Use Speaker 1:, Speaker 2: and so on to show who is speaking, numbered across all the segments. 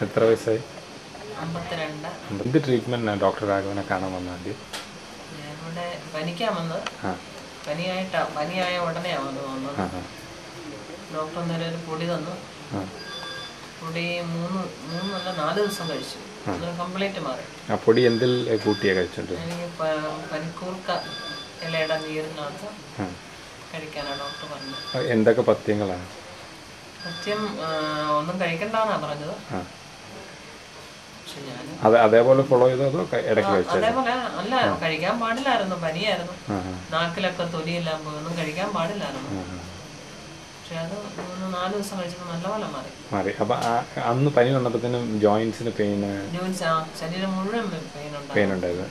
Speaker 1: എത്ര വയസ്സായി?
Speaker 2: 52.
Speaker 1: എന്ത് ട്രീറ്റ്മെൻറ്റാണ് ഡോക്ടർ രാഘവനെ കാണാൻ വന്നാൽ?
Speaker 2: ഞാനിവിടെ പനിക്കാൻ വന്നത്. പനിയായ ഉടനെയാണ് വന്നത്. ഡോക്ടർ അന്നേരം ഒരു പൊടി തന്നു. പൊടി മൂന്നല്ല 4 ദിവസം കഴിച്ചു. കംപ്ലീറ്റ് മാറി.
Speaker 1: ആ പൊടി എന്തിൽ കൂട്ടിയാണ് കഴിച്ചോണ്ട്?
Speaker 2: എനിക്ക് പനിക്കൂർക്ക ഇലയുടെ നീരിനകത്ത് കഴിക്കാനാണ് ഡോക്ടർ പറഞ്ഞത്.
Speaker 1: എന്തൊക്കെ പഥ്യങ്ങളാണ്?
Speaker 2: പഥ്യം ഒന്നും കഴിക്കണ്ടെന്നാ പറഞ്ഞത്.
Speaker 1: അതേപോലെ ഫോളോ ചെയ്തോ അതോ ഇടയ്ക്ക് കഴിച്ചോ?
Speaker 2: അതേപോലെ അല്ല, കഴിക്കാൻ പാടില്ലായിരുന്നു. പനിയായിരുന്നു. നാക്കിലൊക്കെ തൊലിയെല്ലാം പോയി. ഒന്നും കഴിക്കാൻ പാടില്ലായിരുന്നു. പക്ഷെ അത് 4 ദിവസം കഴിച്ചപ്പോൾ നല്ലപോലെ മാറി.
Speaker 1: അപ്പൊ അന്ന് പനി വന്നപ്പോഴത്തേനും ജോയിന്റ്സിന്
Speaker 2: ശരീരം മുഴുവൻ
Speaker 1: പെയിൻ ഉണ്ടായിരുന്നു.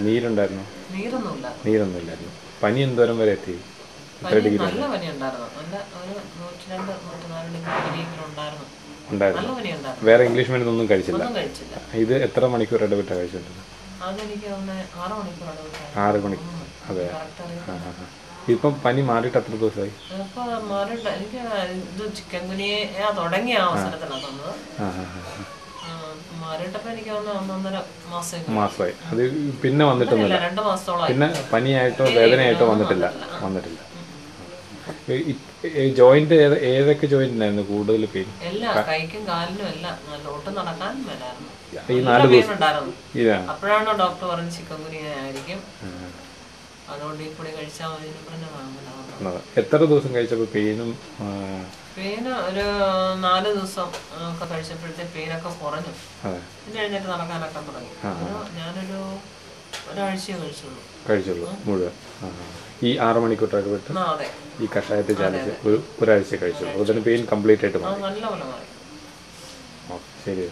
Speaker 1: നീരുണ്ടായിരുന്നു? നീരൊന്നുമില്ലായിരുന്നു. പനി എന്തോരം വരെ എത്തി?
Speaker 2: നല്ല പനി ഉണ്ടായിരുന്നു. നല്ല ഒരു 102, 104 ഡിഗ്രി ഉണ്ടായിരുന്നു.
Speaker 1: വേറെ ഇംഗ്ലീഷ് മരുന്ന് ഒന്നും കഴിച്ചില്ല? ഇത് എത്ര മണിക്കൂർ ഇടവിട്ടാണ് കഴിച്ചിട്ടുണ്ട്? 6 മണിക്കൂർ. അതെ. ഇപ്പം പനി മാറിയിട്ട് എത്ര ദിവസമായി?
Speaker 2: എനിക്ക് ഇത് ചിക്കൻ ഗുനിയ തുടങ്ങിയ അവസരത്തിലാണ് തന്നത്. മാറിയിട്ടപ്പോ എനിക്ക് 1.5 മാസമായി.
Speaker 1: അത് പിന്നെ വന്നിട്ടൊന്നുമില്ല?
Speaker 2: 2 മാസത്തോളം.
Speaker 1: പിന്നെ പനിയായിട്ടോ വേദനയായിട്ടോ വന്നിട്ടില്ല. ജോയിന്റ് ഏതൊക്കെ ജോയിന്റ് ഉണ്ടായിരുന്നു കൂടുതൽ പെയിൻ?
Speaker 2: കൈക്കും കാലിനും എല്ലാം. ഒട്ടും നടക്കാൻ മേലായിരുന്നു.
Speaker 1: ഈ 4 ദിവസം
Speaker 2: അപ്പോഴാണ് ഡോക്ടർ പറഞ്ഞത് ചിക്കൻ ഗുനിയ ആയിരിക്കും, അതുകൊണ്ട് ഈ പൊടി കഴിച്ചാൽ മതി.
Speaker 1: എത്ര ദിവസം കഴിച്ചപ്പോൾ പെയിന്
Speaker 2: ഒരു 4 ദിവസം ഒക്കെ കഴിച്ചപ്പോഴത്തെ പെയിനൊക്കെ കുറഞ്ഞു. പിന്നെ എഴുന്നേറ്റ് നടക്കാനൊക്കെ തുടങ്ങി. ഞാനൊരു ഒരാഴ്ചയെ കഴിച്ചുള്ളൂ
Speaker 1: മുഴുവൻ. ഈ 6 മണിക്കൂർ ഇടവിട്ട് ഈ കഷായത്തിൽ ചാലിച്ച് ഒരാഴ്ച കഴിച്ചുള്ളൂ. അതിന് പെയിൻ കംപ്ലീറ്റ് ആയിട്ട് മാറി.
Speaker 2: നല്ലപോലെ മാറി.
Speaker 1: ശരി.